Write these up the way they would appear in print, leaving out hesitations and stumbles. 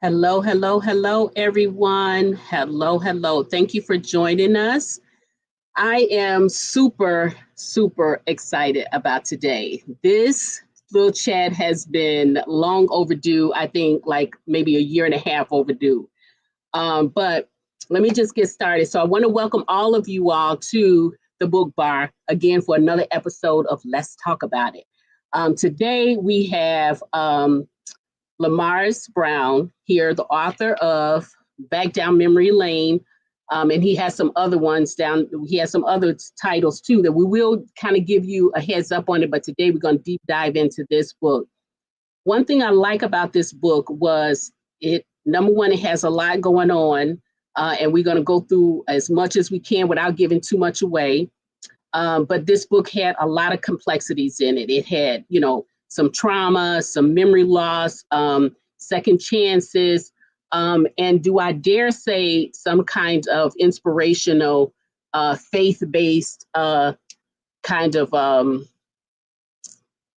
Hello, hello, hello, everyone. Hello, hello. Thank you for joining us. I am super, super excited about today. This little chat has been long overdue, I think like maybe a year and a half overdue. But let me just get started. So I want to welcome all of you all to the book bar again for another episode of Let's Talk About It. Today we have Lamartz Brown here, the author of Back Down Memory Lane. And he has some other ones down. He has some other titles too that we will kind of give you a heads up on it. But today we're going to deep dive into this book. One thing I like about this book was it, number one, it has a lot going on. And we're going to go through as much as we can without giving too much away. But this book had a lot of complexities in it. It had, some trauma, some memory loss, second chances, and do I dare say some kind of inspirational, faith-based kind of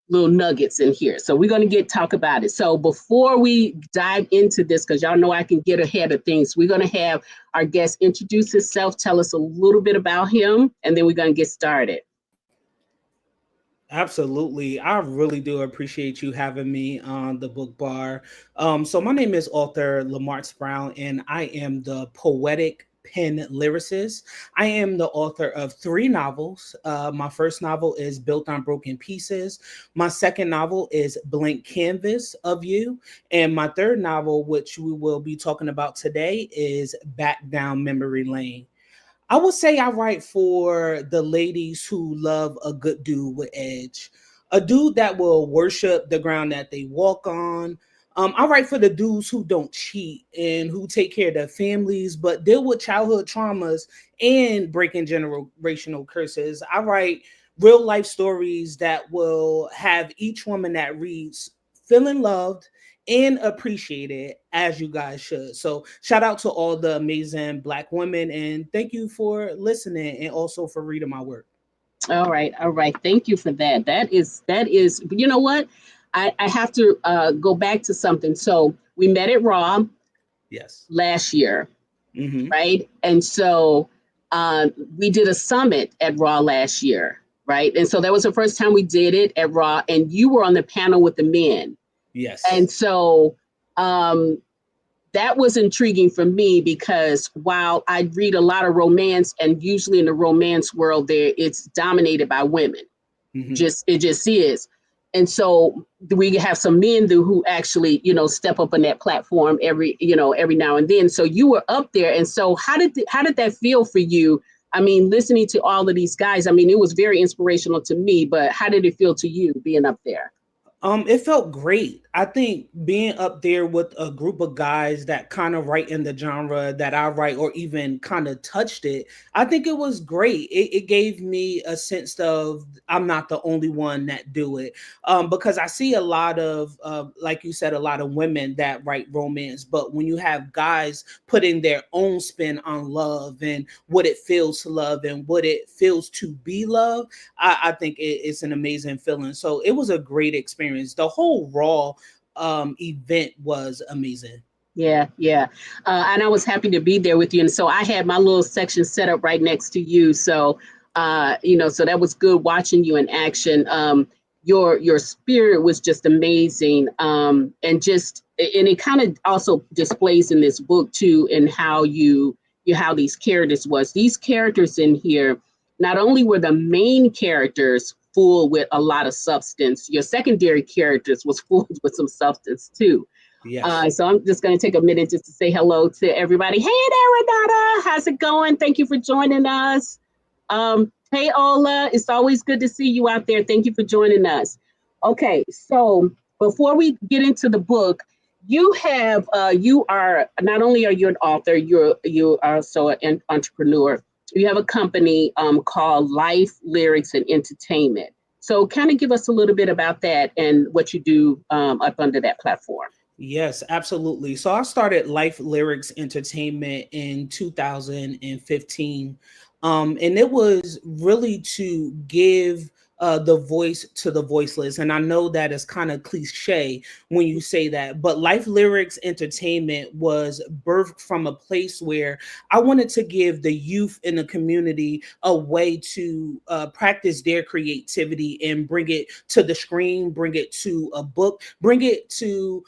little nuggets in here. So we're going to talk about it. So before we dive into this, because y'all know I can get ahead of things, we're going to have our guest introduce himself, tell us a little bit about him, and then we're going to get started. Absolutely. I really do appreciate you having me on the book bar. So my name is author Lamartz Brown, and I am the poetic pen lyricist. I am the author of three novels. My first novel is Built on Broken Pieces. My second novel is Blank Canvas of You. And my third novel, which we will be talking about today, is Back Down Memory Lane. I would say I write for the ladies who love a good dude with edge, a dude that will worship the ground that they walk on. I write for the dudes who don't cheat and who take care of their families, but deal with childhood traumas and breaking generational curses. I write real life stories that will have each woman that reads feeling loved and appreciate it as you guys should. So shout out to all the amazing Black women and thank you for listening and also for reading my work. All right, all right. Thank you for that. That is. You know what? I have to go back to something. So we met at Raw Yes. last year, Hmm. right? And so we did a summit at Raw last year, right? And so that was the first time we did it at Raw, and you were on the panel with the men. And Yes. so um, that was intriguing for me because while I read a lot of romance, and usually in the romance world, there it's dominated by women. Hmm. It just is. And so we have some men who actually, step up on that platform every now and then. So you were up there, and so how did that feel for you? I mean, listening to all of these guys, I mean, it was very inspirational to me. But how did it feel to you being up there? It felt great. I think being up there with a group of guys that kind of write in the genre that I write or even kind of touched it, I think it was great. It gave me a sense of I'm not the only one that do it. Because I see a lot of, like you said, a lot of women that write romance, but when you have guys putting their own spin on love and what it feels to love and what it feels to be loved, I think it's an amazing feeling. So it was a great experience. The whole Raw event was amazing. Yeah, yeah. And I was happy to be there with you. And so I had my little section set up right next to you. So, so that was good watching you in action. Your spirit was just amazing. And it kind of also displays in this book too, and how these characters was. These characters in here, not only were the main characters full with a lot of substance, your secondary characters was full with some substance too. Yes. So I'm just going to take a minute just to say hello to everybody. Hey there, Renata. How's it going? Thank you for joining us. Hey, Ola. It's always good to see you out there. Thank you for joining us. Okay, so before we get into the book, you are not only are you an author, you are also an entrepreneur. You have a company called Life Lyrics and Entertainment. So kind of give us a little bit about that and what you do up under that platform. Yes, absolutely. So I started Life Lyrics Entertainment in 2015. And it was really to give the voice to the voiceless. And I know that is kind of cliche when you say that, but Life Lyrics Entertainment was birthed from a place where I wanted to give the youth in the community a way to practice their creativity and bring it to the screen, bring it to a book, bring it to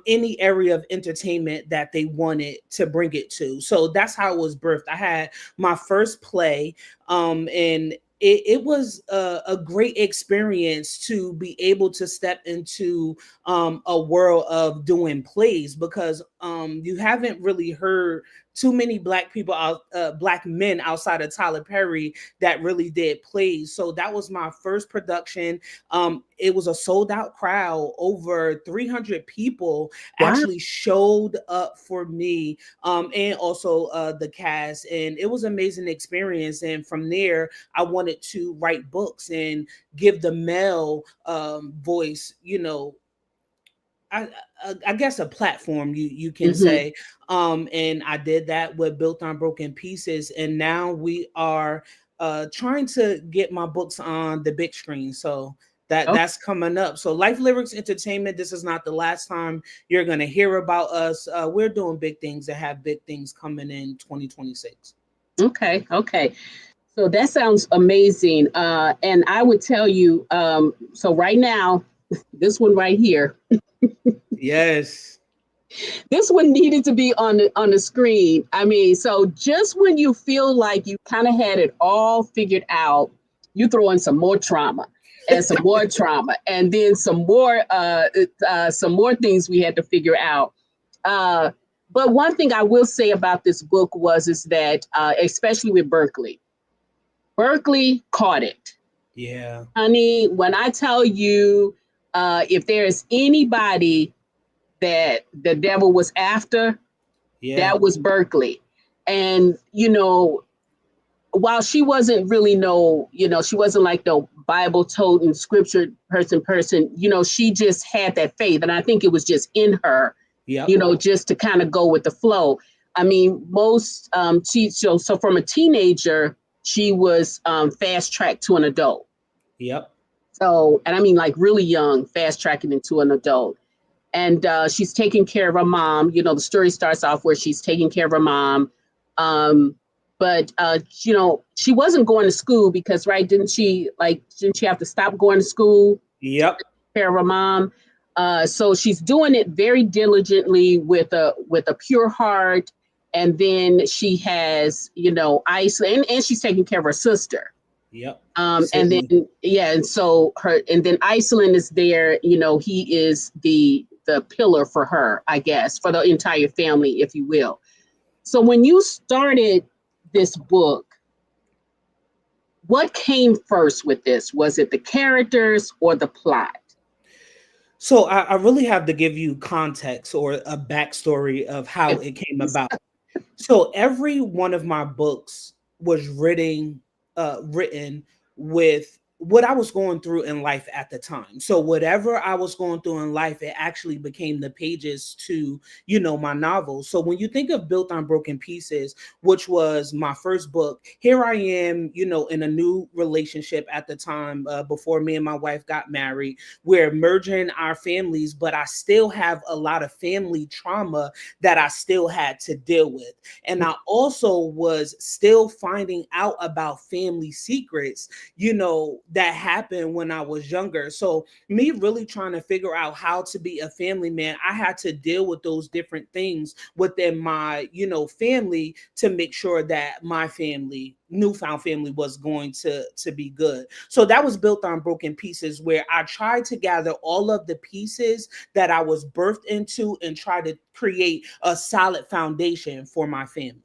any area of entertainment that they wanted to bring it to. So that's how it was birthed. I had my first play, and it was a great experience to be able to step into a world of doing plays, because you haven't really heard too many black people out, black men outside of Tyler Perry that really did plays. So that was my first production. It was a sold out crowd. Over 300 people Wow. actually showed up for me, and also the cast. And it was an amazing experience. And from there, I wanted to write books and give the male voice, I guess a platform, you can Hmm. say. And I did that with Built on Broken Pieces, and now we are trying to get my books on the big screen. So that's coming up. So Life Lyrics Entertainment, this is not the last time you're going to hear about us. We're doing big things and have big things coming in 2026. Okay. Okay. So that sounds amazing. And I would tell you, so right now, this one right here, Yes. this one needed to be on the screen. I mean, so just when you feel like you kind of had it all figured out, you throw in some more trauma and some more trauma, and then some more things we had to figure out. Uh, but one thing I will say about this book was is that especially with Berkeley, Berkeley caught it. Yeah. Honey, when I tell you, if there is anybody that the devil was after, Yeah. that was Berkeley. And, while she wasn't really she wasn't like no Bible toting scripture person, she just had that faith. And I think it was just in her, Yep. just to kind of go with the flow. I mean, so from a teenager, she was fast tracked to an adult. Yep. So, and I mean, like really young, fast tracking into an adult. And she's taking care of her mom. The story starts off where she's taking care of her mom. Um, but, she wasn't going to school because, right, didn't she have to stop going to school to Yep. take care of her mom? So she's doing it very diligently with a pure heart. And then she has, Iceland, and she's taking care of her sister. Yep. And Sydney. then yeah, and then Iceland is there. He is the pillar for her, I guess, for the entire family, if you will. So when you started this book, what came first with this? Was it the characters or the plot? So I really have to give you context or a backstory of how it came Please. about. So every one of my books was written with what I was going through in life at the time. So whatever I was going through in life, it actually became the pages to, my novel. So when you think of Built on Broken Pieces, which was my first book, here I am, in a new relationship at the time, before me and my wife got married. We're merging our families, but I still have a lot of family trauma that I still had to deal with. And I also was still finding out about family secrets, that happened when I was younger. So me really trying to figure out how to be a family man, I had to deal with those different things within my, family, to make sure that my family, newfound family, was going to be good. So that was Built on Broken Pieces, where I tried to gather all of the pieces that I was birthed into and try to create a solid foundation for my family.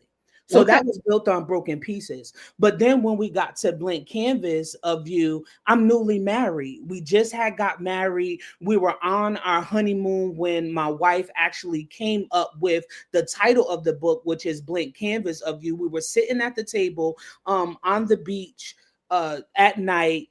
So Okay. that was Built on Broken Pieces. But then when we got to Blank Canvas of You, I'm newly married. We just had got married. We were on our honeymoon when my wife actually came up with the title of the book, which is Blank Canvas of You. We were sitting at the table on the beach, at night,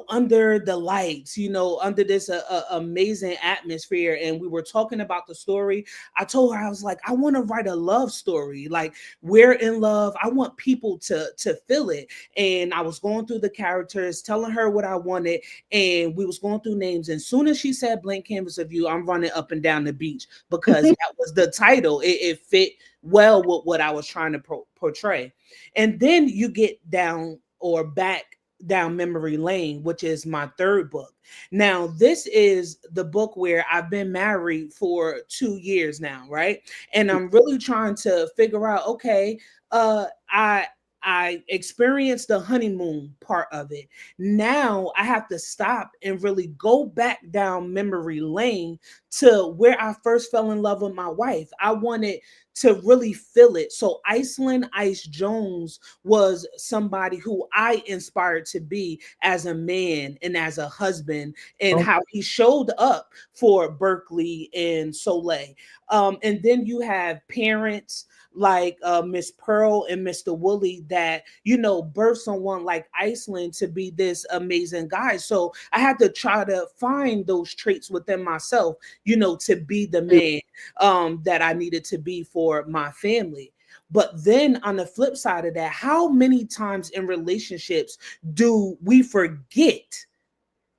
under the lights, under this amazing atmosphere. And we were talking about the story. I told her, I was like, I want to write a love story. Like, we're in love. I want people to feel it. And I was going through the characters, telling her what I wanted, and we was going through names. And soon as she said Blank Canvas of You, I'm running up and down the beach, because that was the title. It fit well with what I was trying to portray. And then you get down, or back down memory lane, which is my third book. Now, this is the book where I've been married for 2 years now, right? And I'm really trying to figure out, okay, I experienced the honeymoon part of it. Now I have to stop and really go back down memory lane to where I first fell in love with my wife. I wanted to really feel it. So Iceland Ice Jones was somebody who I inspired to be as a man and as a husband, and Oh, how he showed up for Berkeley and Soleil. And then you have parents like Miss Pearl and Mr. Woolley that, birth someone like Iceland to be this amazing guy. So I had to try to find those traits within myself, to be the man that I needed to be for my family. But then on the flip side of that, how many times in relationships do we forget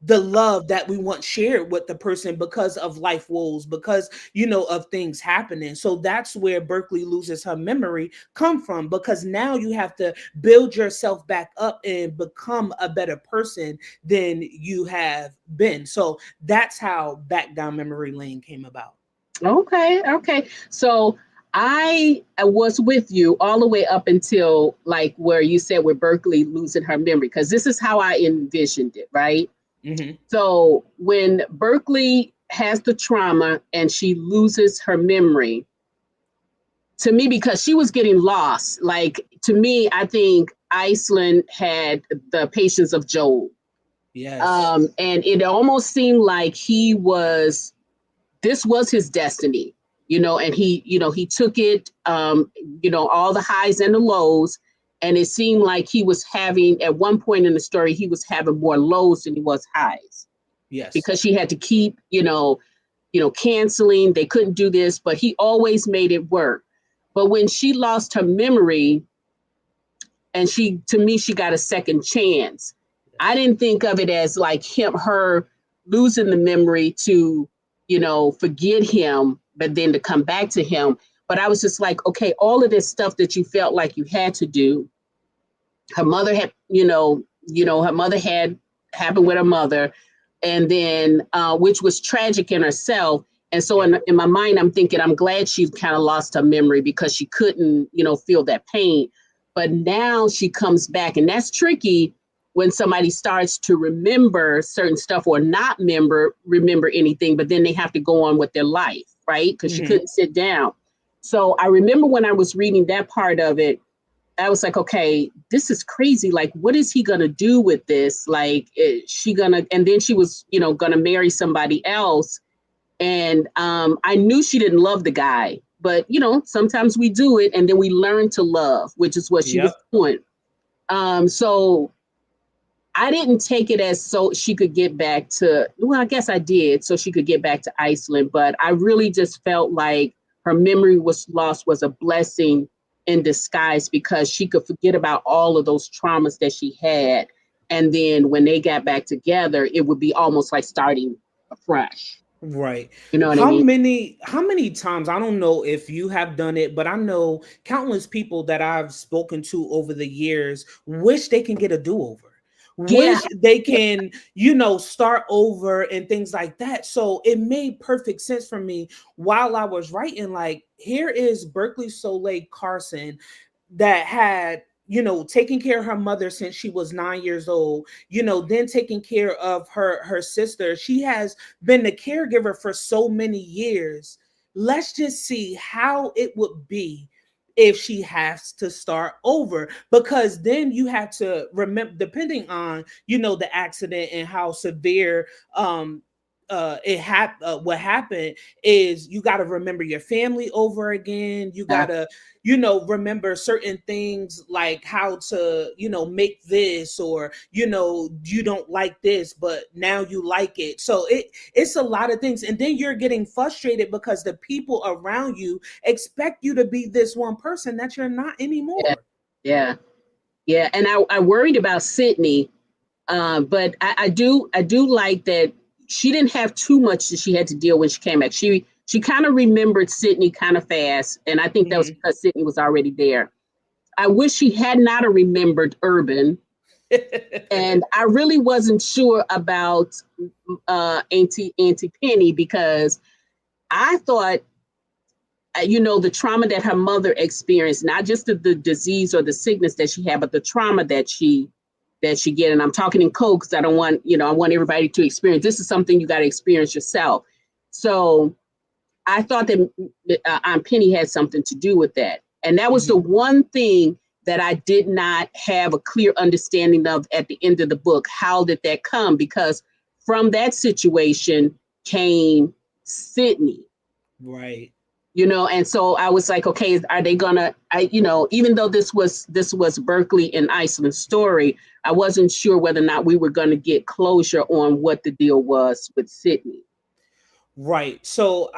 the love that we once shared with the person because of life woes, because of things happening? So that's where Berkeley loses her memory come from, because now you have to build yourself back up and become a better person than you have been. So that's how Back Down Memory Lane came about. okay, okay. So I was with you all the way up until like where you said where Berkeley losing her memory, because this is how I envisioned it, right? Hmm. So when Berkeley has the trauma and she loses her memory, to me, because she was getting lost, like to me, I think Iceland had the patience of Job. Yes. And it almost seemed like this was his destiny, and he took it, all the highs and the lows. And it seemed like he was having, at one point in the story, he was having more lows than he was highs, Yes. because she had to keep, canceling. They couldn't do this, but he always made it work. But when she lost her memory, and to me, she got a second chance. I Yes. didn't think of it as like her losing the memory to, forget him, but then to come back to him. But I was just like, okay, all of this stuff that you felt like you had to do, her mother had, her mother had happened with her mother, and then which was tragic in herself. And so Yeah. in my mind, I'm thinking, I'm glad she kind of lost her memory, because she couldn't, feel that pain. But now she comes back, and that's tricky when somebody starts to remember certain stuff, or not remember anything, but then they have to go on with their life, right? Because she Hmm. couldn't sit down. So I remember when I was reading that part of it, I was like, okay, this is crazy. Like, what is he gonna do with this? Like, is she gonna? And then she was, gonna marry somebody else. And I knew she didn't love the guy, but sometimes we do it, and then we learn to love, which is what she was Yep. doing. So I didn't take it as so she could get back to. Well, I guess I did, so she could get back to Iceland. But I really just felt like her memory was lost was a blessing in disguise, because she could forget about all of those traumas that she had, and then when they got back together, it would be almost like starting afresh. Right. You know what I How mean? many times, I don't know if you have done it, but I know countless people that I've spoken to over the years wish they can get a do-over. Yeah. Wish they can, start over and things like that. So it made perfect sense for me while I was writing. Like, here is Berkeley Soleil Carson that had, taken care of her mother since she was 9 years old, then taking care of her sister. She has been the caregiver for so many years. Let's just see how it would be if she has to start over, because then you have to remember, depending on, the accident and how severe what happened is you got to remember your family over again. You got Yeah, to, remember certain things like how to, make this, or, you don't like this, but now you like it. So it's a lot of things. And then you're getting frustrated because the people around you expect you to be this one person that you're not yeah, anymore. yeah, yeah. And I worried about Sydney, but I do like that she didn't have too much that she had to deal when she came back. She kind of remembered Sydney kind of fast, and I think that was Mhm. because Sydney was already there. I wish she had not have remembered Urban, and I really wasn't sure about Auntie Penny because I thought the trauma that her mother experienced, not just the disease or the sickness that she had, but the trauma that she get. And I'm talking in code because I don't want, I want everybody to experience. This is something you got to experience yourself. So I thought that Aunt Penny had something to do with that. And that was the Mhm. one thing that I did not have a clear understanding of at the end of the book. How did that come? Because from that situation came Sydney, Right. and so I was like, okay, are they gonna, even though this was Berkeley and Iceland's story, I wasn't sure whether or not we were going to get closure on what the deal was with Sydney. Right. So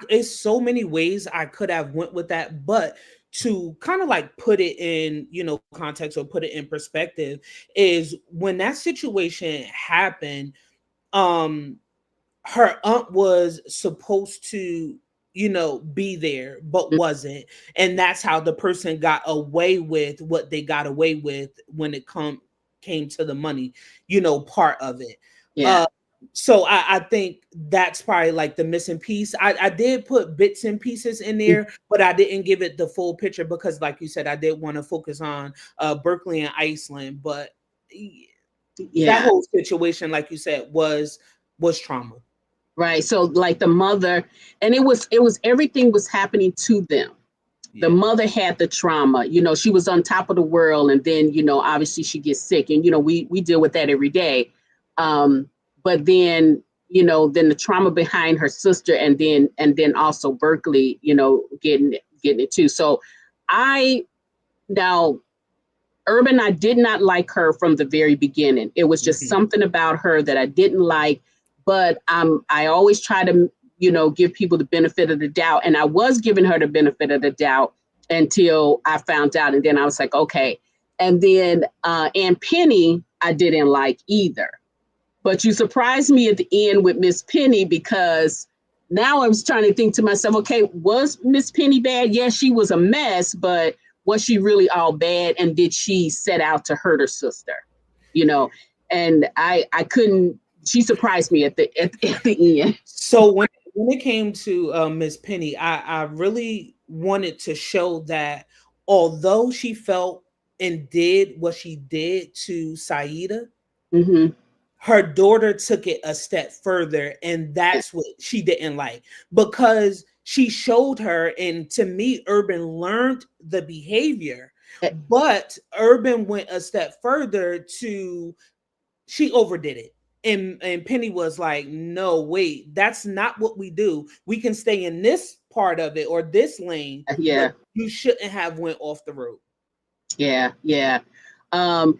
it's so many ways I could have went with that, but to kind of like put it in, context, or put it in perspective, is when that situation happened, um her aunt was supposed to, be there, but wasn't. And that's how the person got away with what they got away with when it came to the money, part of it. Yeah. Uh, so I think that's probably like the missing piece. I did put bits and pieces in there, but I didn't give it the full picture because, like you said, I did want to focus on Berkeley and Iceland. But that Yeah. whole situation, like you said, was trauma. Right. So like the mother, and it was everything was happening to them. The Yeah. mother had the trauma. She was on top of the world, and then obviously she gets sick, and we deal with that every day. Um, but then the trauma behind her sister, and then also Berkeley, getting it too. So I now Urban, I did not like her from the very beginning. It was just Mhm. something about her that I didn't like. But I always try to, give people the benefit of the doubt. And I was giving her the benefit of the doubt until I found out. And then I was like, okay. And then Aunt Penny, I didn't like either. But you surprised me at the end with Miss Penny because now I was trying to think to myself, okay, was Miss Penny bad? Yes, she was a mess, but was she really all bad? And did she set out to hurt her sister? You know, and I couldn't. She surprised me at the end. So when it came to Miss Penny, I really wanted to show that although she felt and did what she did to Saida, Mm-hmm. her daughter took it a step further, and Yeah, that's what she didn't like, because she showed her, and to me, Urban learned the behavior, but Urban went a step further to she overdid it. And Penny was like, no, wait, that's not what we do. We can stay in this part of it or this lane, but yeah, you shouldn't have went off the road. yeah, yeah. And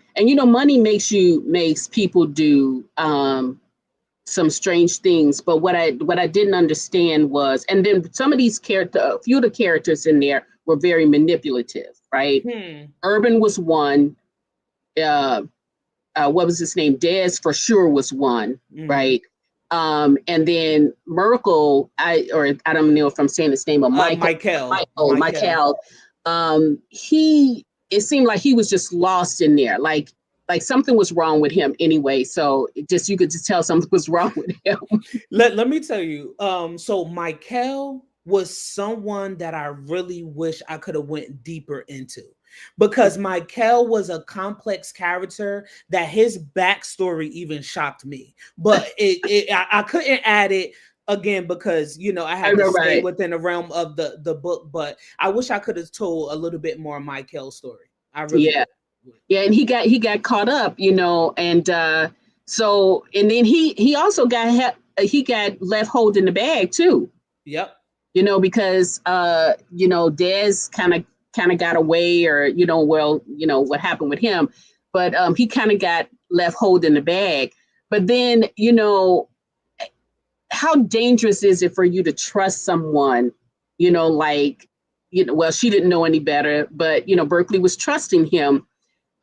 money makes people do some strange things. But what I didn't understand was, and then some of these character, a few of the characters in there were very manipulative, right? Hmm. Urban was one. Uh, what was his name? Dez for sure was one, Hmm. right? And then Merkel, I don't know if I'm saying his name, or Michael. Michael. He it seemed like he was just lost in there, like something was wrong with him anyway. So you could just tell something was wrong with him. Let me tell you. So Michael was someone that I really wish I could have went deeper into, because Michael was a complex character that his backstory even shocked me. But I couldn't add it again because I I had to know, stay right? within the realm of the book. But I wish I could have told a little bit more of Michael's story. I really Yeah. would. Yeah, and he got caught up, and so and then he also got help. he got left holding the bag too. Yep. Because Dez kind of got away, or well, what happened with him, but he kind of got left holding the bag. But then, how dangerous is it for you to trust someone, like, well, she didn't know any better, but Berkeley was trusting him.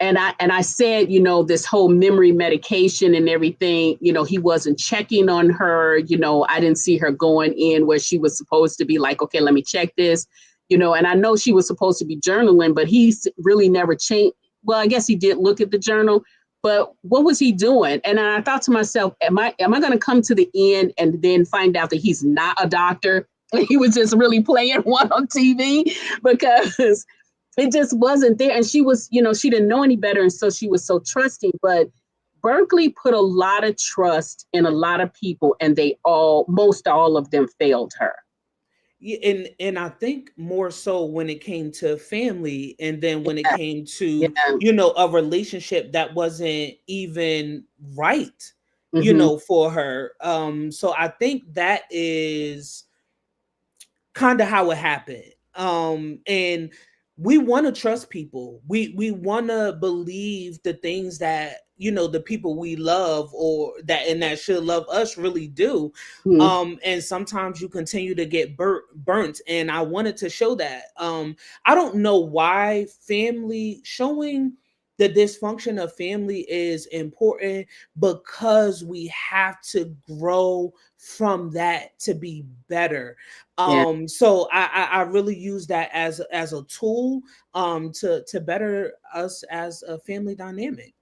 And I said, this whole memory medication and everything, he wasn't checking on her. I didn't see her going in where she was supposed to be, like, okay, let me check this, and I know she was supposed to be journaling, but he's really never changed. Well, I guess he did look at the journal, but what was he doing? And I thought to myself, am I going to come to the end and then find out that he's not a doctor? He was just really playing one on TV, because it just wasn't there. And she was, she didn't know any better. And so she was so trusting. But Berkeley put a lot of trust in a lot of people, and most all of them failed her. Yeah, and I think more so when it came to family, and then when it Yeah, came to, yeah. a relationship that wasn't even right, Hmm. for her. So I think that is kind of how it happened. And we want to trust people. We want to believe the things that, the people we love, or that should love us, really do. Hmm. And sometimes you continue to get burnt, and I wanted to show that. I don't know why family showing the dysfunction of family is important, because we have to grow from that to be better. Yeah. So I really use that as a tool, to better us as a family dynamic.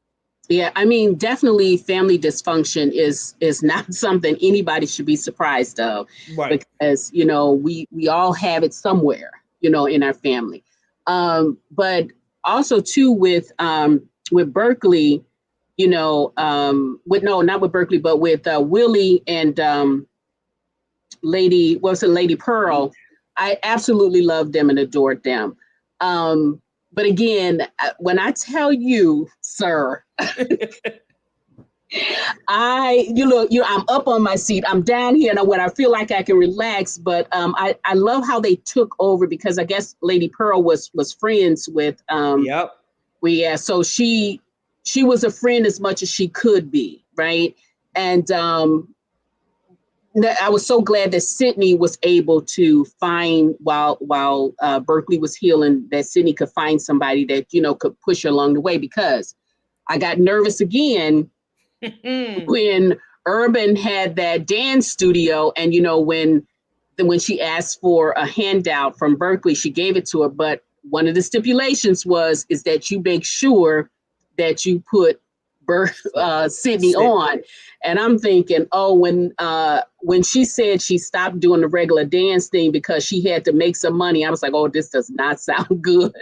Yeah, I mean, definitely family dysfunction is not something anybody should be surprised of, Right. because we all have it somewhere, in our family. But also too with Berkeley, with no, not with Berkeley, but with Willie and Lady Pearl. I absolutely loved them and adored them. Um, but again, when I tell you, sir, I'm up on my seat. I'm down here, and when I feel like I can relax. But I love how they took over, because I guess Lady Pearl was friends with Yep. yeah. So she was a friend as much as she could be, right? And I was so glad that Sydney was able to find, while Berkeley was healing, that Sydney could find somebody that could push her along the way, because I got nervous again when Urban had that dance studio, and when she asked for a handout from Berkeley, she gave it to her, but one of the stipulations is that you make sure that you put Sydney on. And I'm thinking, oh, when she said she stopped doing the regular dance thing because she had to make some money, I was like, oh, this does not sound good.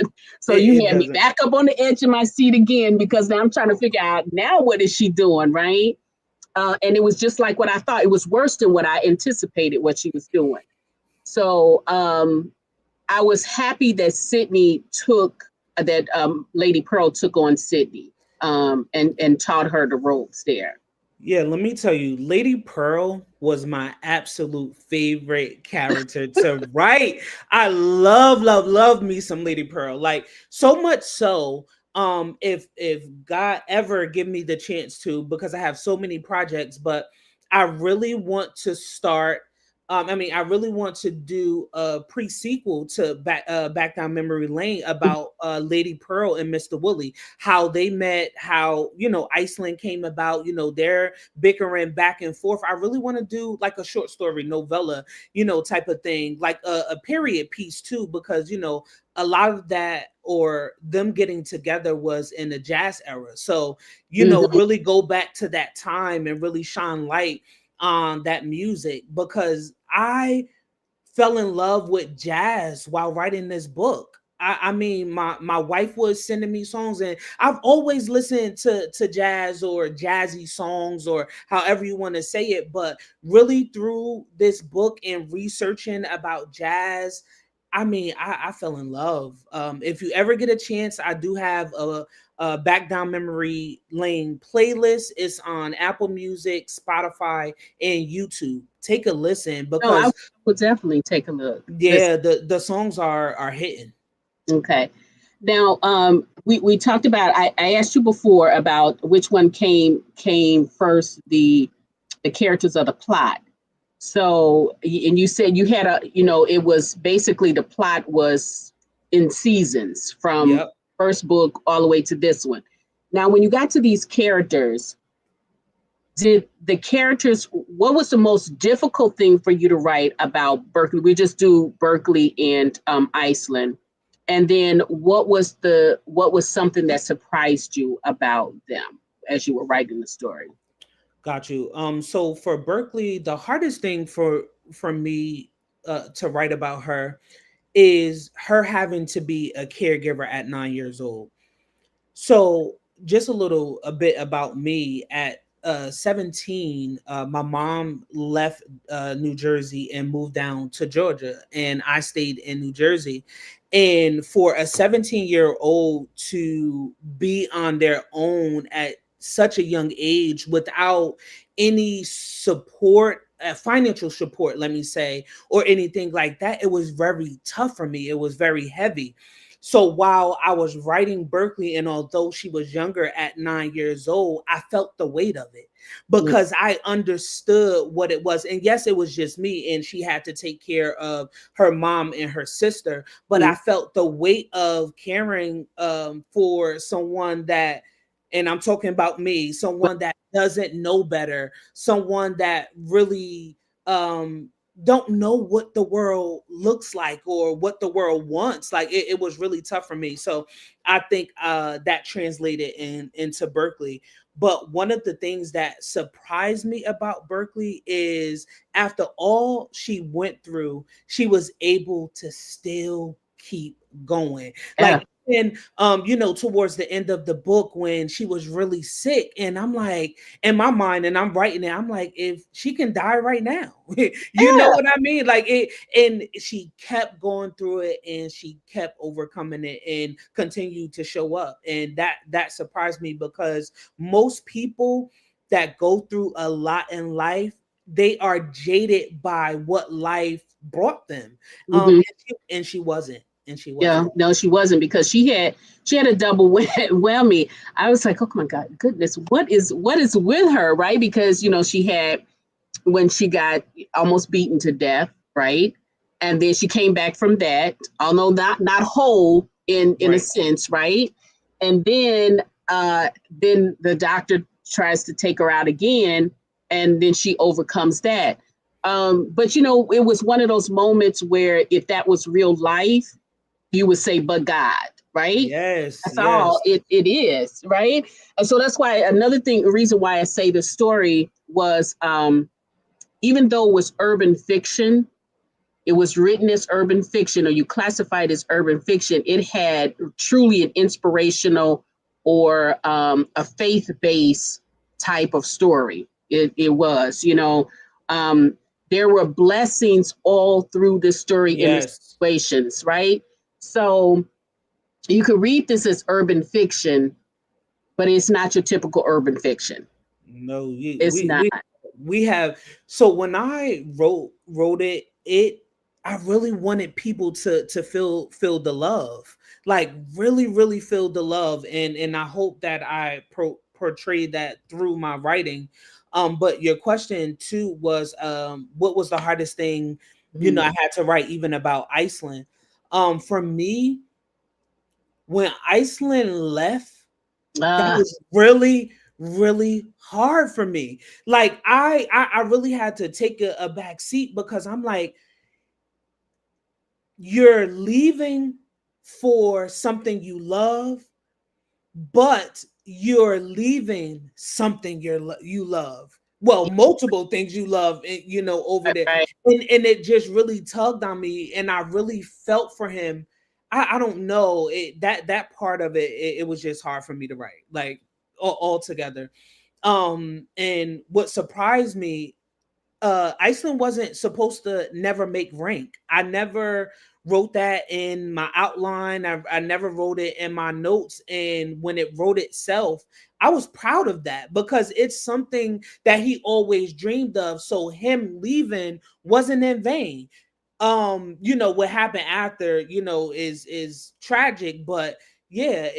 So you It had me doesn't. back up on the edge of my seat again, because now I'm trying to figure out, now what is she doing, right? And it was just like what I thought. It was worse than what I anticipated what she was doing. So I was happy that Sydney took that Lady Pearl took on Sydney, and taught her the ropes there. Yeah, let me tell you, Lady Pearl was my absolute favorite character to write. I love me some Lady Pearl. Like, so much so, if God ever give me the chance to, because I have so many projects, but I really want to start. I really want to do a pre-sequel to Back Down Memory Lane, about Lady Pearl and Mr. Woolley, how they met, how Iceland came about, their bickering back and forth. I really want to do like a short story novella, type of thing, like a period piece too, because a lot of that, or them getting together, was in the jazz era. So Mhm. really go back to that time and really shine light on that music, because I fell in love with jazz while writing this book. I mean, my wife was sending me songs, and I've always listened to jazz, or jazzy songs, or however you want to say it. But really, through this book and researching about jazz, I mean, I fell in love. If you ever get a chance, I do have a Back Down Memory Lane playlist. It's on Apple Music, Spotify, and YouTube. Take a listen No, I because will definitely take a look. yeah, the songs are hitting. Okay. Now, we talked about. I asked you before about which one came first, the characters of the plot. So, and you said you had a, it was basically the plot was in seasons from Yep. first book all the way to this one. Now, when you got to these characters, did the characters, what was the most difficult thing for you to write about Berkeley? We just do Berkeley and Iceland. And then what was something that surprised you about them as you were writing the story? Got you. So for Berkeley, the hardest thing for me to write about her is her having to be a caregiver at 9 years old. So just a bit about me at 17, my mom left New Jersey and moved down to Georgia, and I stayed in New Jersey. And for a 17-year-old to be on their own at such a young age without any support, financial support, let me say, or anything like that, it was very tough for me. It was very heavy. So while I was writing Berkeley, and although she was younger at 9 years old, I felt the weight of it Mm, because I understood what it was. And yes, it was just me, and she had to take care of her mom and her sister. But mm, I felt the weight of caring for someone that, and I'm talking about me, someone that doesn't know better, someone that really don't know what the world looks like or what the world wants. Like it was really tough for me. So I think that translated into Berkeley. But one of the things that surprised me about Berkeley is after all she went through, she was able to still keep going. yeah. Like and towards the end of the book when she was really sick, and I'm like, in my mind, and I'm writing it, I'm like, if she can die right now, you know Yeah. what I mean? Like it, and she kept going through it, and she kept overcoming it, and continued to show up, and that surprised me because most people that go through a lot in life, they are jaded by what life brought them, Hmm. and she wasn't, and she Yeah, wasn't. no, she wasn't because she had a double whammy. I was like, oh my God, goodness, what is with her, right? Because she had when she got almost beaten to death, right? And then she came back from that, although not whole in a Right. sense, right? And then the doctor tries to take her out again, and then she overcomes that. But it was one of those moments where if that was real life, you would say, but God, right? Yes, That's all yes. it is, right? And so that's why another thing, reason why I say the story was even though it was urban fiction, it was written as urban fiction, or you classified as urban fiction, it had truly an inspirational or a faith-based type of story. It was, um, there were blessings all through the story in the Yes. situations, right? So you could read this as urban fiction, but it's not your typical urban fiction. No, It's not. we have. So when I wrote it, I really wanted people to feel the love, like really feel the love, and I hope that I portrayed that through my writing. But your question too was, what was the hardest thing, Mhm. I had to write even about Iceland. For me, when Iceland left, that Uh, was really hard for me. Like I really had to take a back seat because I'm like, you're leaving for something you love, but you're leaving something you love. Well, multiple things you love, over there, right. and it just really tugged on me, and I really felt for him. I don't know that part of it was just hard for me to write, like altogether. And what surprised me, Iceland wasn't supposed to never make rank. I never wrote that in my outline. I never wrote it in my notes. And when it wrote itself, I was proud of that because it's something that he always dreamed of. So him leaving wasn't in vain. What happened after, is tragic, but yeah,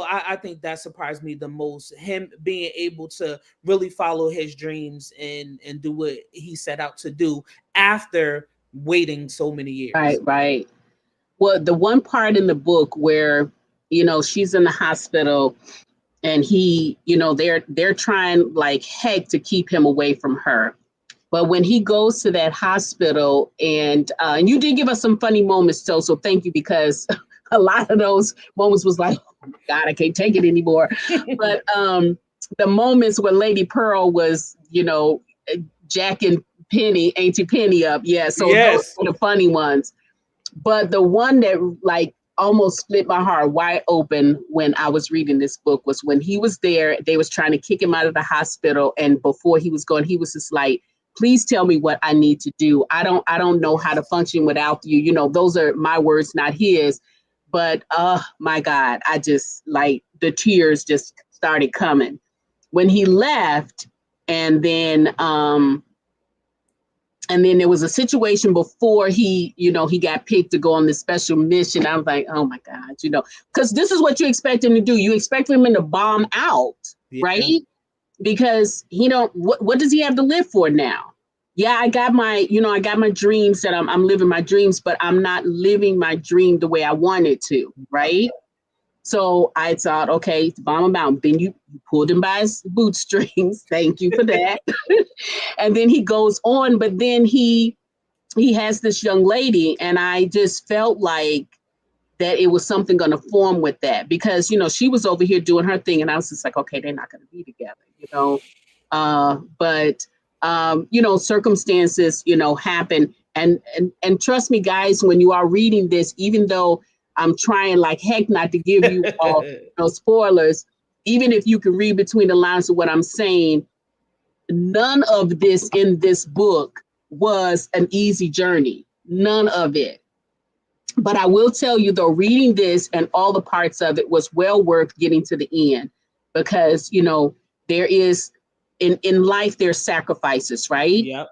I think that surprised me the most, him being able to really follow his dreams and do what he set out to do after waiting so many Right, years. right. Well, the one part in the book where, she's in the hospital and they're trying like heck to keep him away from her. But when he goes to that hospital, and you did give us some funny moments, so thank you, because a lot of those moments was like, oh my God, I can't take it anymore. But the moments when Lady Pearl was, jacking Auntie Penny up, yeah. So those Yes. were the funny ones. But the one that like almost split my heart wide open when I was reading this book was when he was there. They was trying to kick him out of the hospital, and before he was going, he was just like, "Please tell me what I need to do. I don't know how to function without you." Those are my words, not his. But my God, I just like the tears just started coming when he left, and then there was a situation before he got picked to go on this special mission. I was like, oh my God, because this is what you expect him to do. You expect him to bomb out, right? Yeah. Because what does he have to live for now? Yeah, I got my dreams that I'm living my dreams, but I'm not living my dream the way I wanted to, right? So I thought, okay, bomb him out. Then you pulled him by his bootstrings. Thank you for that. And then he goes on, but then he has this young lady, and I just felt like that it was something going to form with that, because she was over here doing her thing, and I was just like, okay, they're not going to be together. But circumstances happen, and trust me, guys, when you are reading this, even though I'm trying like heck not to give you all spoilers, even if you can read between the lines of what I'm saying, none of this in this book was an easy journey. None of it. But I will tell you, though, reading this and all the parts of it was well worth getting to the end, because, there is in life, there's sacrifices, right? Yep.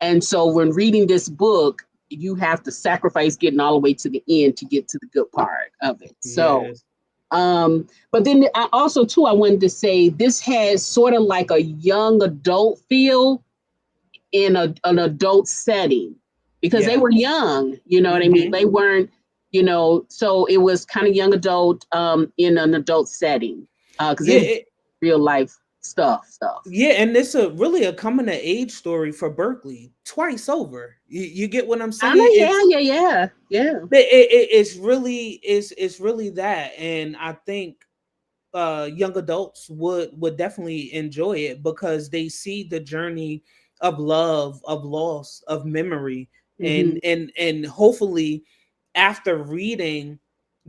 And so when reading this book, you have to sacrifice getting all the way to the end to get to the good part of it. So, Yes. but then I also, too, I wanted to say this has sort of like a young adult feel in an adult setting, because they Yeah. were young, you know what I mean? Hmm. They weren't, so it was kind of young adult in an adult setting, because Yeah. it was real life stuff. Yeah, and it's a coming of age story for Berkeley twice over. You get what I'm I know, saying? yeah. It's really that, and I think young adults would definitely enjoy it because they see the journey of love, of loss, of memory, Hmm. and hopefully after reading,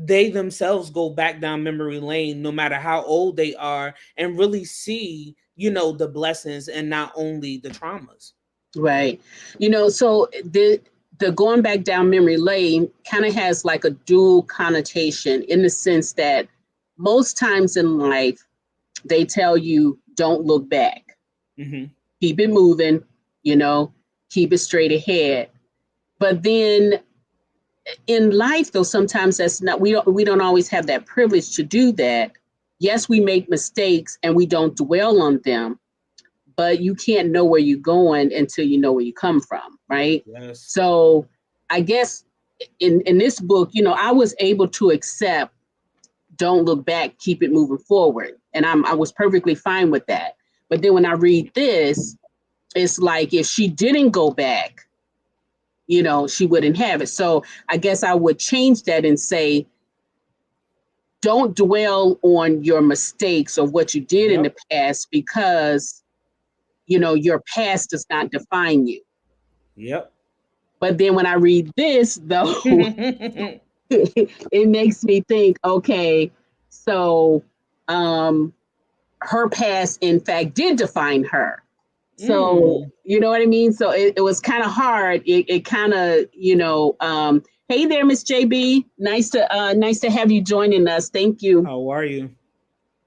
they themselves go back down memory lane no matter how old they are, and really see the blessings and not only the traumas. Right. So the going back down memory lane kind of has like a dual connotation, in the sense that most times in life they tell you don't look back, Hmm. keep it moving, you know, keep it straight ahead. But then in life, though, sometimes that's not, we don't always have that privilege to do that. Yes, we make mistakes and we don't dwell on them, but you can't know where you're going until you know where you come from, right? Yes. So I guess in this book, I was able to accept don't look back, keep it moving forward. And I was perfectly fine with that. But then when I read this, it's like if she didn't go back, she wouldn't have it. So I guess I would change that and say, don't dwell on your mistakes or what you did in Yep. the past, because, your past does not define you. Yep. But then when I read this, though, it makes me think, okay, so um, her past, in fact, did define her. So, Mm. you know what I mean? So it was kind of hard. It kind of, Hey there, Miss JB. Nice to have you joining us. Thank you. How are you?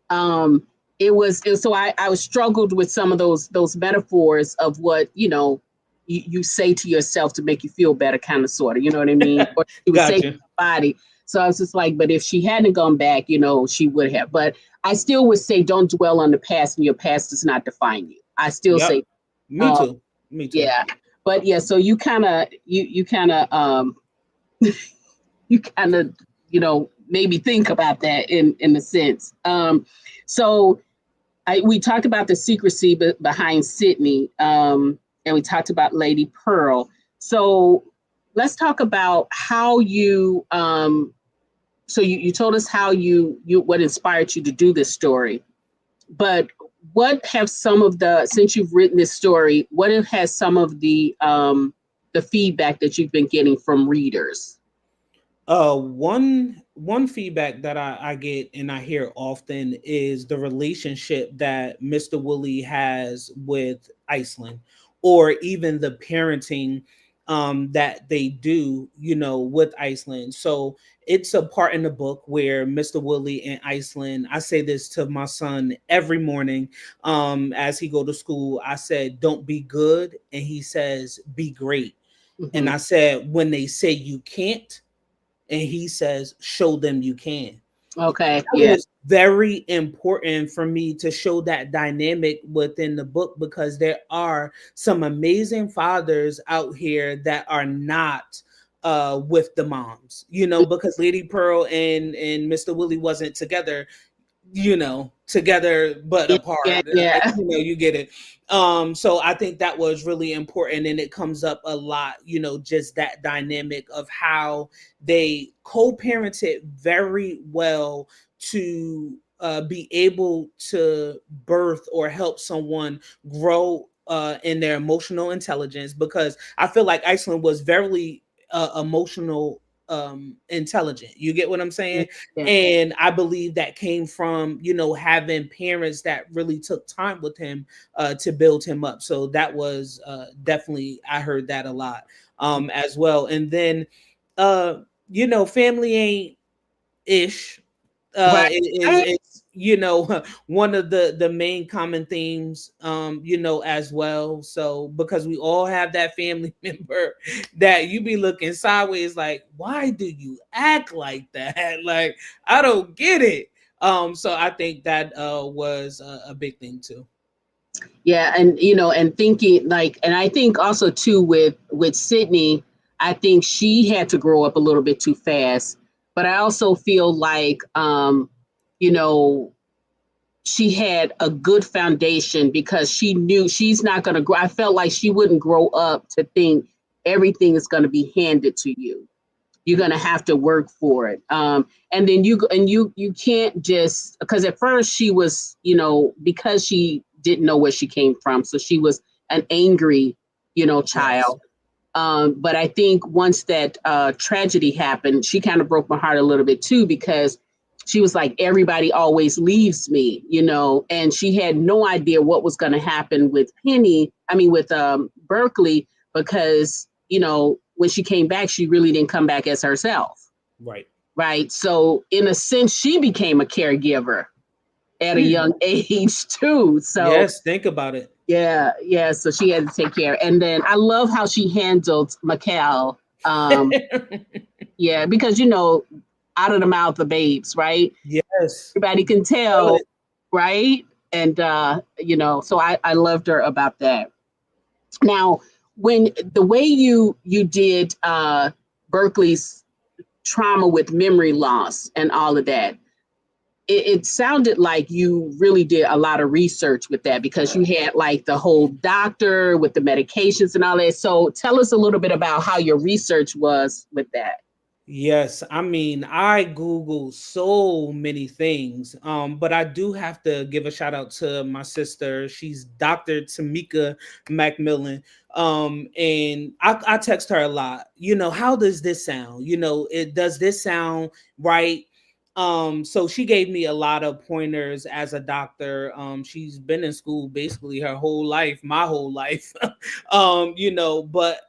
Um, it was so I was struggled with some of those metaphors of what you say to yourself to make you feel better, kind of sort of, you know what I mean, or you would say to Gotcha. your body. So I was just like, but if she hadn't gone back, she would have. But I still would say, don't dwell on the past, and your past does not define you. I still Yep. say, Me uh, too. Me too. yeah, but yeah. So you kind of maybe think about that in a sense. So we talked about the secrecy behind Sydney, and we talked about Lady Pearl. So let's talk about how you. So you told us how you what inspired you to do this story, but what have some of the since you've written this story, what has some of the feedback that you've been getting from readers? One feedback that I get and I hear often is the relationship that Mr. Woolley has with Iceland, or even the parenting that they do, with Iceland. So it's a part in the book where Mr. Woolley and Iceland, I say this to my son every morning as he go to school. I said, don't be good. And he says, be great. And Hmm. I said, when they say you can't, and he says, show them you can. Okay, That yeah. was very important for me to show that dynamic within the book, because there are some amazing fathers out here that are not with the moms, because Lady Pearl and Mr. Willie wasn't together, together but Yeah, yeah, apart. yeah. You get it. So I think that was really important, and it comes up a lot, just that dynamic of how they co-parented very well to be able to birth or help someone grow in their emotional intelligence, because I feel like Iceland was very emotional intelligent. You get what I'm saying? Yeah. And I believe that came from, having parents that really took time with him to build him up. So that was definitely, I heard that a lot as well. And then family ain't ish Right. Right. it's one of the main common themes, as well. So because we all have that family member that you be looking sideways like, why do you act like that? Like, I don't get it. So I think that was a big thing too. Yeah, and and thinking like, and I think also too with Sydney, I think she had to grow up a little bit too fast. But I also feel like, you know, she had a good foundation because she knew she's not going to grow. I felt like she wouldn't grow up to think everything is going to be handed to you. You're going to have to work for it. And then you can't just, because at first she was, because she didn't know where she came from, so she was an angry, Yes. child. But I think once that tragedy happened, she kind of broke my heart a little bit too, because she was like, everybody always leaves me, and she had no idea what was going to happen with with Berkeley, because, when she came back, she really didn't come back as herself. Right. Right. So, in a sense, she became a caregiver at a Hmm. young age, too. So, Yes, think about it. yeah, yeah. So she had to take care. And then I love how she handled Mikhail. Yeah, because out of the mouth of babes, right? Yes. Everybody can Tell tell, it. right? And so I loved her about that. Now, when the way you did Berkeley's trauma with memory loss and all of that, it sounded like you really did a lot of research with that, because you had like the whole doctor with the medications and all that. So tell us a little bit about how your research was with that. Yes, I mean, I Google so many things, but I do have to give a shout out to my sister. She's Dr. Tamika Macmillan, and I text her a lot. How does this sound? Does this sound right? So she gave me a lot of pointers as a doctor. She's been in school basically her whole life, my whole life, but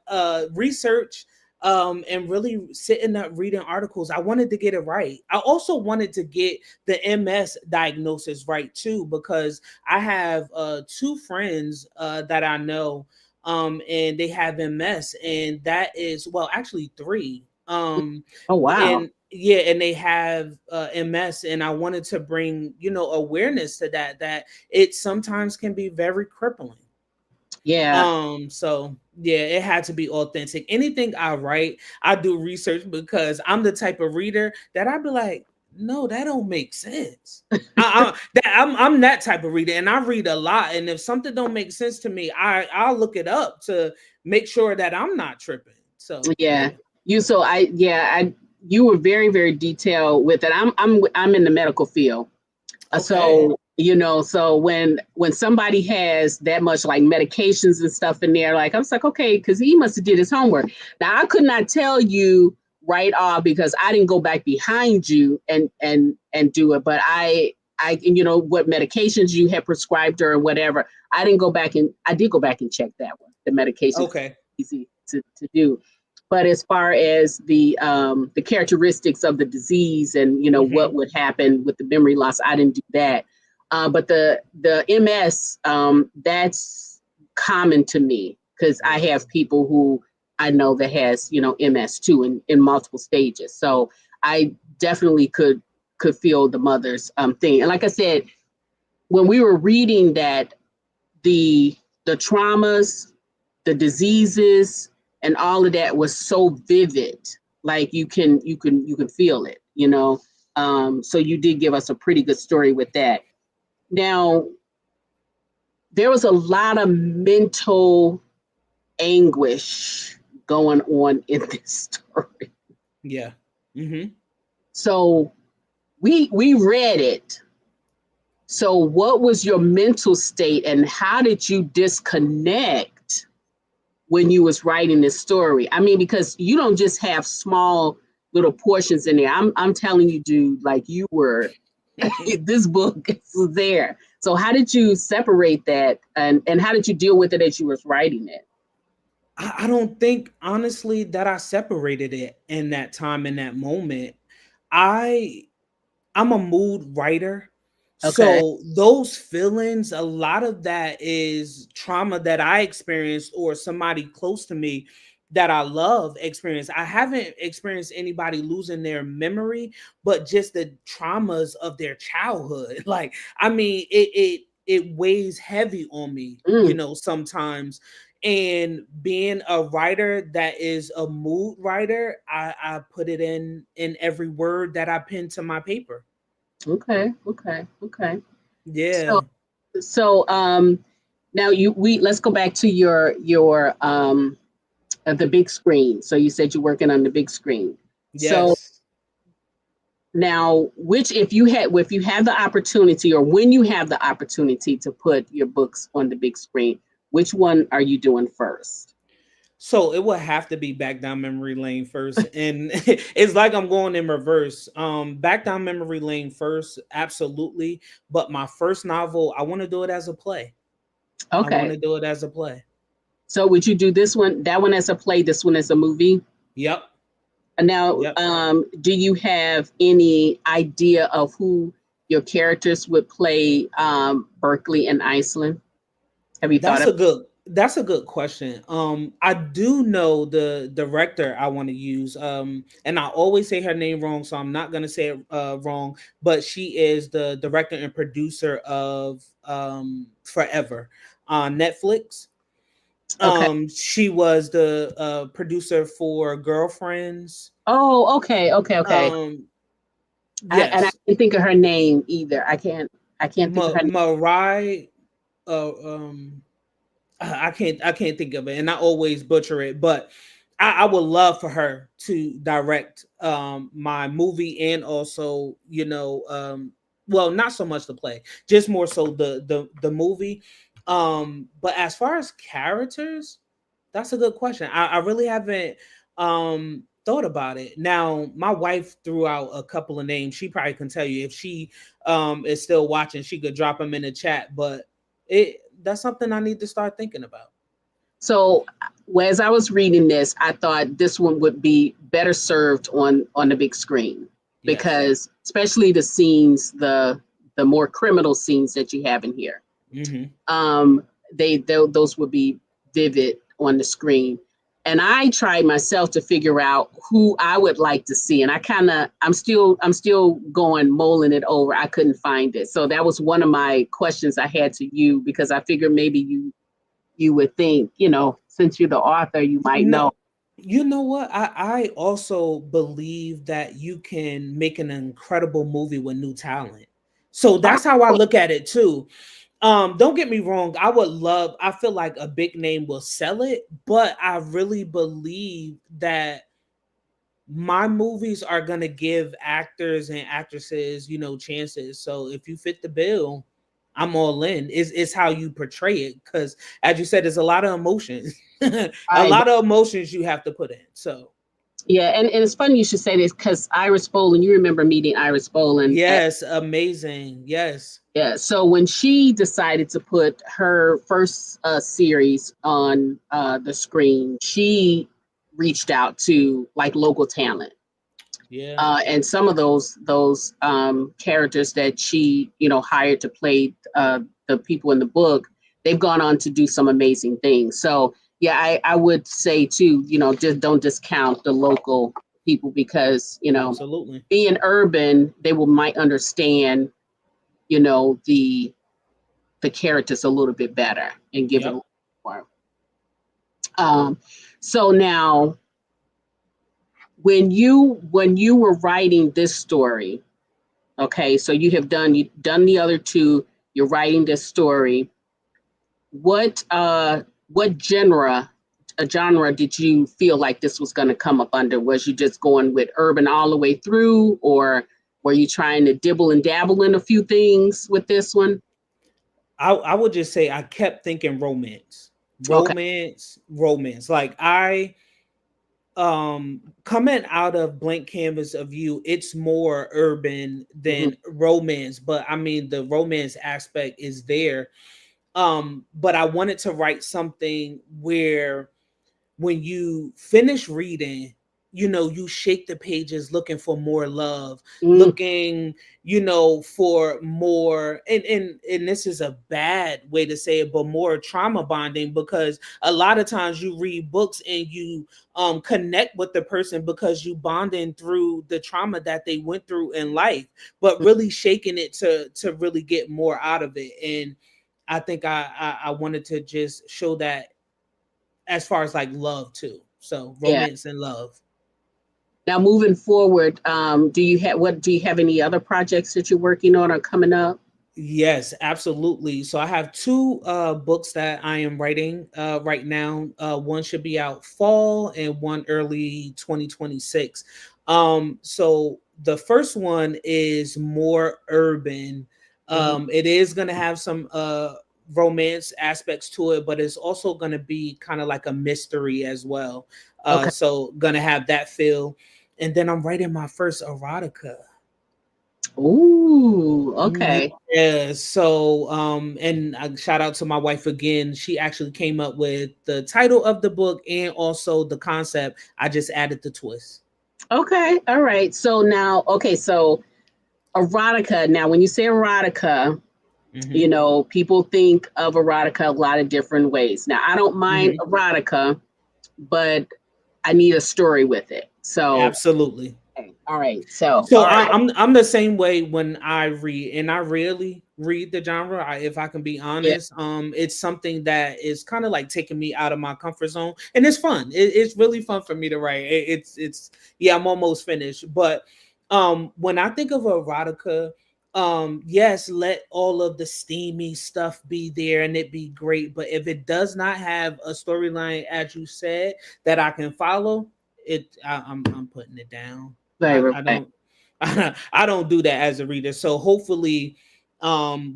research. and really sitting up reading articles. I wanted to get it right. I also wanted to get the MS diagnosis right too, because I have two friends that I know, and they have MS, and that is, well, actually three. Oh, wow. And yeah, and they have MS, and I wanted to bring, awareness to that it sometimes can be very crippling. Yeah. So yeah, it had to be authentic. Anything I write, I do research, because I'm the type of reader that I'd be like, no, that don't make sense. I'm that type of reader, and I read a lot. And if something don't make sense to me, I'll look it up to make sure that I'm not tripping. So Yeah. yeah. You were very, very detailed with it. I'm in the medical field. Okay. So, so when somebody has that much like medications and stuff in there, like I was like, okay, because he must have did his homework. Now I could not tell you right off because I didn't go back behind you and do it, but I what medications you had prescribed her or whatever. I did go back and check that one, the medication. Okay. Easy to do. But as far as the characteristics of the disease and what Hmm. would happen with the memory loss, I didn't do that. But the MS, that's common to me because I have Wow. people who I know that has MS too in multiple stages. So I definitely could feel the mother's thing. And like I said, when we were reading that, the the traumas, the diseases, and all of that was so vivid. Like you can feel it. So you did give us a pretty good story with that. Now there was a lot of mental anguish going on in this story. Yeah. Hmm. So we read it. So what was your mental state and how did you disconnect when you was writing this story? I mean, because you don't just have small little portions in there. I'm telling you, dude, like you were this book is there. So how did you separate that and how did you deal with it as you was writing it? I don't think honestly that I separated it in that time, in that moment. I I'm a mood writer. Okay. So those feelings, a lot of that is trauma that I experienced or somebody close to me that I love experienced. I haven't experienced anybody losing their memory, but just the traumas of their childhood. Like, I mean, it weighs heavy on me, Mm, sometimes. And being a writer that is a mood writer, I put it in every word that I pen to my paper. okay. Okay. Okay. So Yeah. so now we let's go back to your the big screen. So you said you're working on the big screen. So Yes. now, which if you have the opportunity or when you have the opportunity to put your books on the big screen, which one are you doing first? So it would have to be back down memory lane first. And it's like I'm going in reverse. Back down memory lane first, absolutely. But my first novel, I want to do it as a play. I want Okay. to do it as a play. So would you do this one, that one as a play, this one as a movie? Yep. And now, Yep. do you have any idea of who your characters would play Berkeley and Iceland? Have you thought That's of? a good question. I do know the director I want to use. And I always say her name wrong, so I'm not gonna say it wrong. But she is the director and producer of Forever on Netflix. Okay. She was the producer for Girlfriends. Oh, okay, okay, okay. Um, And I yes, can't think of her name either. I can't think of her name. Mariah. Uh, um, I can't think of it, and I always butcher it. But I would love for her to direct my movie, and also, well, not so much the play, just more so the movie. But as far as characters, that's a good question. I really haven't thought about it. Now, my wife threw out a couple of names. She probably can tell you if she is still watching. She could drop them in the chat, but that's something I need to start thinking about. So Well, as I was reading this, I thought this one would be better served on the big screen Yes. because especially the scenes, the more criminal scenes that you have in here, Hmm. um, those would be vivid on the screen. And I tried myself to figure out who I would like to see, and I'm still going mulling it over. I couldn't find it, so that was one of my questions I had to you because I figured maybe you would think, since you're the author, you might know. No, you know what? I also believe that you can make an incredible movie with new talent. So that's how I Oh, look at it too. Don't get me wrong. I feel like a big name will sell it, but I really believe that my movies are gonna give actors and actresses, chances. So if you fit the bill, I'm all in. Is how you portray it, because as you said, there's a lot of emotions, a right. lot of emotions you have to put in. So Yeah, and it's funny you should say this because Iris Boland, you remember meeting Iris Boland at. yes, amazing. Yes, Yeah, so when she decided to put her first series on the screen, she reached out to like local talent, yeah, and some of those characters that she hired to play the people in the book, they've gone on to do some amazing things. So yeah, I would say too, just don't discount the local people because absolutely. being urban, they will might understand the characters a little bit better and give it a Yep. little more. Um, so now, when you were writing this story, okay, so you've done the other two. You're writing this story. What genre did you feel like this was going to come up under? Was you just going with urban all the way through, or were you trying to dibble and dabble in a few things with this one? I would just say I kept thinking romance, Okay. romance, romance. Like coming out of Blank Canvas of You, it's more urban Hmm. than romance, but I mean the romance aspect is there. But I wanted to write something where when you finish reading, you shake the pages looking for more love, Mm, looking, for more, and this is a bad way to say it, but more trauma bonding, because a lot of times you read books and you connect with the person because you bonding through the trauma that they went through in life, but really shaking it to really get more out of it. And I think I wanted to just show that as far as like love too. So yeah. romance and love. Now, moving forward, do you have any other projects that you're working on or coming up? Yes, absolutely. So I have two books that I am writing right now. One should be out fall and one early 2026. So the first one is more urban. Mhm. It is going to have some romance aspects to it, but it's also going to be kind of like a mystery as well. Okay. So going to have that feel. And then I'm writing my first erotica. Ooh, okay. Yeah. So, and shout out to my wife again. She actually came up with the title of the book and also the concept. I just added the twist. Okay. All right. So now, okay, so erotica. Now, when you say erotica, Hmm. people think of erotica a lot of different ways. Now, I don't mind Hmm. erotica, but I need a story with it. So, Absolutely. okay. All right. So, So all right. I'm the same way when I read, and I rarely read the genre. If I can be Yeah. honest, it's something that is kind of like taking me out of my comfort zone, and it's fun. It's really fun for me to write. It's yeah, I'm almost finished, but when I think of erotica, yes, let all of the steamy stuff be there and it be great, but if it does not have a storyline, as you said, that I can follow, I'm putting it down. Right, I, right, I right. don't I don't do that as a reader. So hopefully,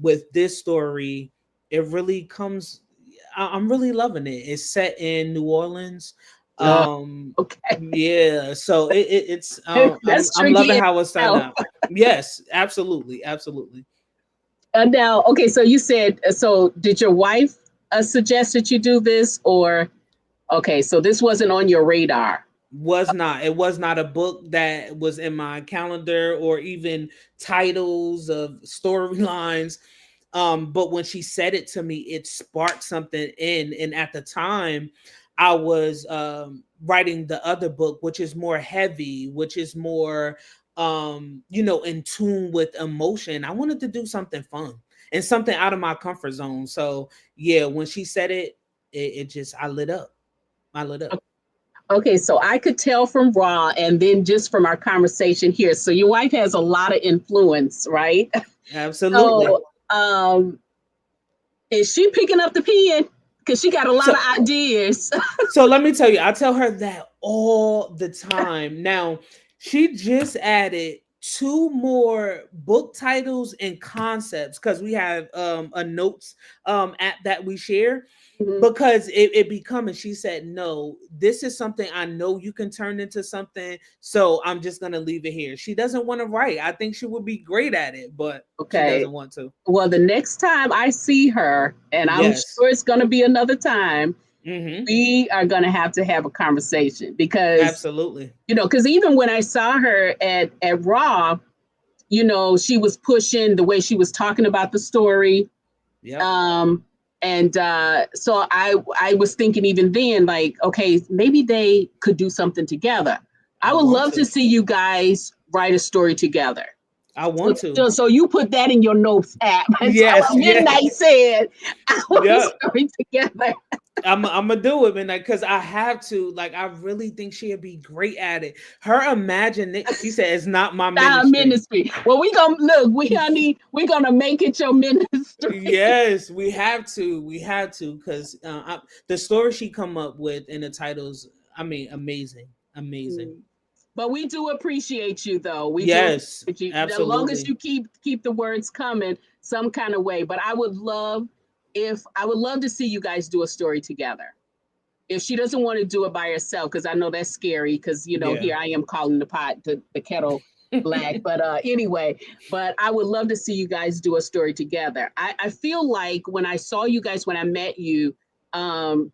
with this story, it really comes. I'm really loving it. It's set in New Orleans. Uh, Um, okay. yeah. So it's I'm That's I'm loving tricky. how it's turned Now, out. Yes, absolutely, absolutely. now, okay. So you said, so did your wife suggest that you do this, or? Okay, so this wasn't on your radar. Was not. It was not a book that was in my calendar or even titles of storylines. But when she said it to me, it sparked something in. And at the time, I was writing the other book, which is more heavy, which is more in tune with emotion. I wanted to do something fun and something out of my comfort zone. So yeah, when she said it, it just I lit up. I lit up. Okay, so I could tell from Raw and then just from our conversation here. So your wife has a lot of influence, right? Absolutely. So is she picking up the pen? Because she got a lot So of ideas. So let me tell you, I tell her that all the time. Now, she just added two more book titles and concepts because we have a notes app that we share Mhm. because it become, and she said, no, this is something I know you can turn into something, so I'm just gonna leave it here. She doesn't want to write. I think she would be great at it, but she Okay. doesn't want to. Well, the next time I see her, and I'm Yes. sure it's going to be another time, Mm-hmm. we are going to have a conversation because, Absolutely. because even when I saw her at Raw, she was pushing the way she was talking about the story. Yep. Um, and so I was thinking even then, like, okay, maybe they could do something together. I I would want love to to. see you guys write a story together. I So, want to. so you put that in your notes app and tell Yes, her Midnight yes. said, I want a Yeah. story together. I'm gonna do it, man, because I have to. Like, I really think she'd be great at it. Her imagine, she said, it's not my Our ministry. ministry. Well, we gonna look, we're gonna make it your ministry. Yes, we have to. We have to, because the story she come up with in the titles, I mean, amazing, amazing. But we do appreciate you, though. We do Yes, appreciate you. As long as absolutely. you keep the words coming some kind of way. But I would love to see you guys do a story together. If she doesn't want to do it by herself, because I know that's scary, because Yeah. here I am calling the kettle black. But anyway, but I would love to see you guys do a story together. I feel like when I saw you guys when I met you,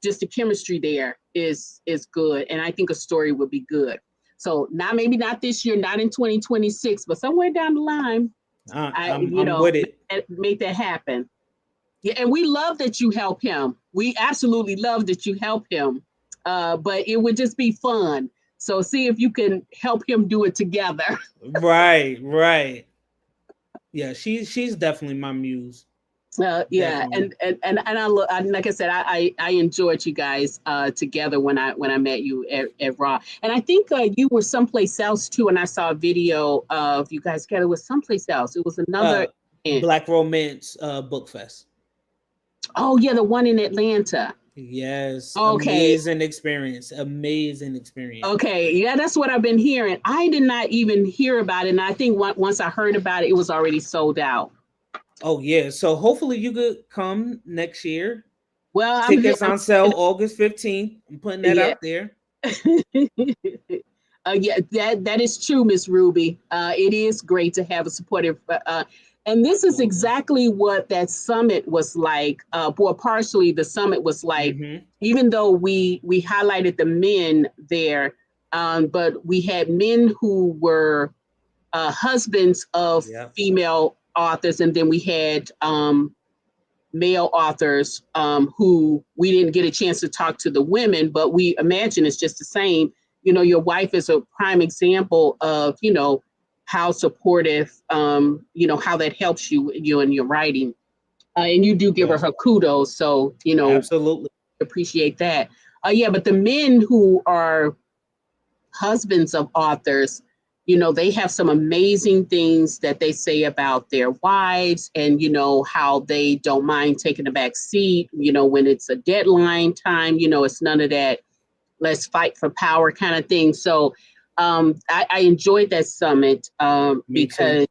just the chemistry there is good. And I think a story would be good. So maybe not this year, not in 2026, but somewhere down the line, I'm with it. make that happen. Yeah, and we love that you help him. We absolutely love that you help him. But it would just be fun. So see if you can help him do it together. Right, right. Yeah, she's definitely my muse. Yeah, Definitely. like I said, I enjoyed you guys together when I met you at Raw, and I think you were someplace else too. And I saw a video of you guys together with someplace else. It was another Uh, event. Black Romance Book Fest. Oh yeah, the one in Atlanta. Yes, Okay, amazing experience. Amazing experience. okay, yeah, that's what I've been hearing. I did not even hear about it, and I think once I heard about it, it was already sold out. Oh yeah, so hopefully you could come next year. Well, Tickets on sale August 15th. I'm putting that yeah. out there. Yeah, that is true, Miss Ruby. It is great to have a supportive, and this is exactly what that summit was like. Well, partially the summit was like, Mm-hmm. even though we highlighted the men there, but we had men who were husbands of Yep. female authors, and then we had male authors who we didn't get a chance to talk to the women, but we imagine it's just the same. Your wife is a prime example of, how supportive, how that helps you in your writing. And you do give her Yes. her kudos. So, Absolutely. appreciate that. Yeah, but the men who are husbands of authors, they have some amazing things that they say about their wives and, how they don't mind taking a back seat, when it's a deadline time, it's none of that let's fight for power kind of thing. So I enjoyed that summit Me too. because,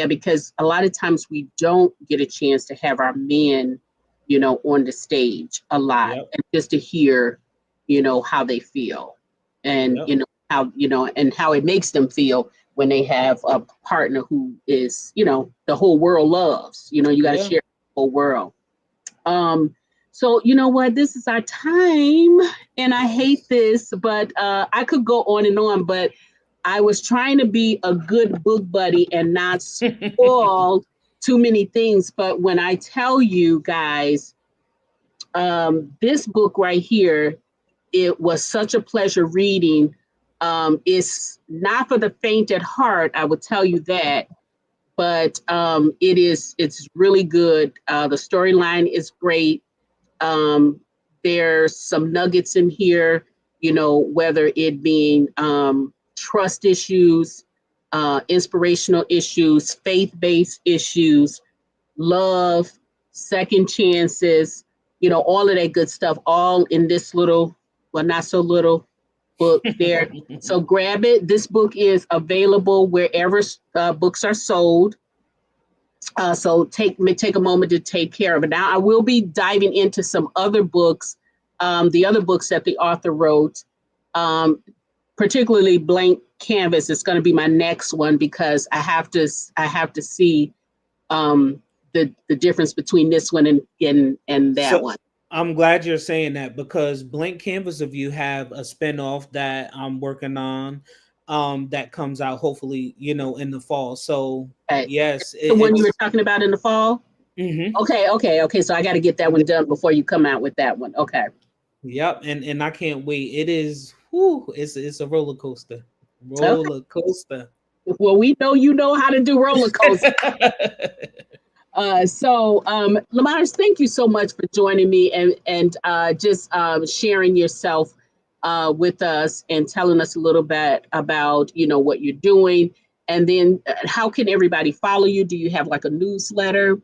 because a lot of times we don't get a chance to have our men, on the stage a lot Yep. and just to hear, how they feel and, Yep. and how it makes them feel when they have a partner who is, the whole world loves, you got to Yeah. share the whole world. Um, So, you know what? This is our time, and I hate this, but I could go on and on, but I was trying to be a good book buddy and not spoil too many things. But when I tell you guys, this book right here, it was such a pleasure reading. It's not for the faint at heart, I would tell you that, but it's really good. The storyline is great. Um, there's some nuggets in here, whether it being trust issues, inspirational issues, faith based issues, love, second chances, all of that good stuff, all in this little, well, not so little book there. So grab it. This book is available wherever books are sold. So take a moment to take care of it. Now I will be diving into some other books, the other books that the author wrote, um, particularly Blank Canvas. It's going to be my next one because I have to see the difference between this one and that So one. I'm glad you're saying that because Blank Canvas of You have a spinoff that I'm working on that comes out hopefully, in the fall. So Okay. yes, The one you were it's talking about in the fall. mhm. Okay. So I got to get that one done before you come out with that one. Okay. Yep, and I can't wait. It is whew, it's a roller coaster. Okay. Roller coaster. Well, we know you know how to do roller coasters. Lamartz, thank you so much for joining me and just sharing yourself with us and telling us a little bit about what you're doing. And then, how can everybody follow you? Do you have like a newsletter?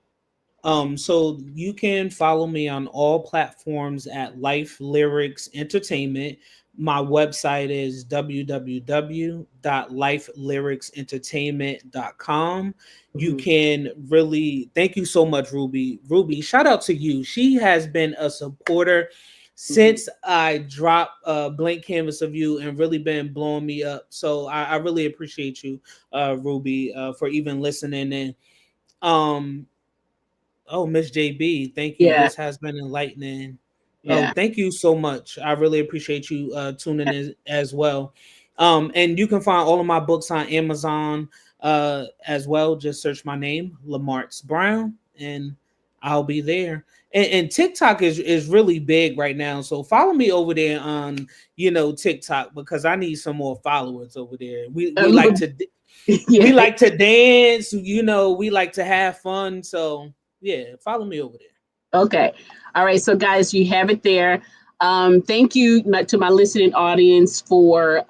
So you can follow me on all platforms at Life Lyrics Entertainment. My website is www.lifelyricsentertainment.com. You Mhm. can really thank you so much, Ruby. Ruby, shout out to you. She has been a supporter Mhm. since I dropped Blank Canvas of You and really been blowing me up. So I really appreciate you, Ruby, for even listening in. Um, Oh, Miss JB, thank you. Yeah, This has been enlightening. Oh, yeah. thank you so much. I really appreciate you tuning in as well. And you can find all of my books on Amazon as well. Just search my name, Lamartz Brown, and I'll be there. And TikTok is really big right now. So follow me over there on TikTok because I need some more followers over there. We like Look, to we yeah. like to dance, we like to have fun. So yeah, follow me over there. Okay. All right. So, guys, you have it there. Thank you to my listening audience for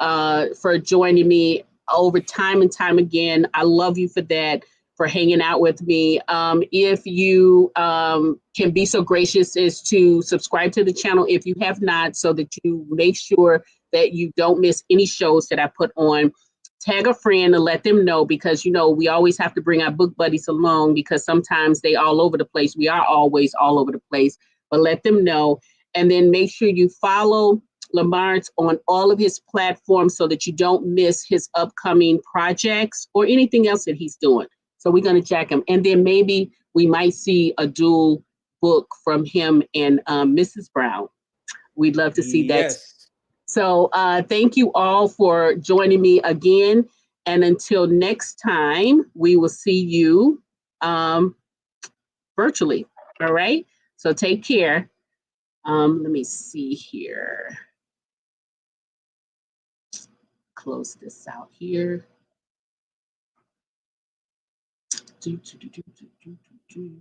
joining me over time and time again. I love you for that, for hanging out with me. If you can be so gracious as to subscribe to the channel if you have not, so that you make sure that you don't miss any shows that I put on. Tag a friend and let them know, because we always have to bring our book buddies along, because sometimes they all over the place. We are always all over the place, but let them know. And then make sure you follow Lamartz on all of his platforms so that you don't miss his upcoming projects or anything else that he's doing. So we're going to check him, and then maybe we might see a dual book from him and Mrs. Brown. We'd love to see that. Yes. So thank you all for joining me again. And until next time, we will see you um, virtually. All right. So take care. Let me see here. Close this out here. Do, do, do, do, do, do, do.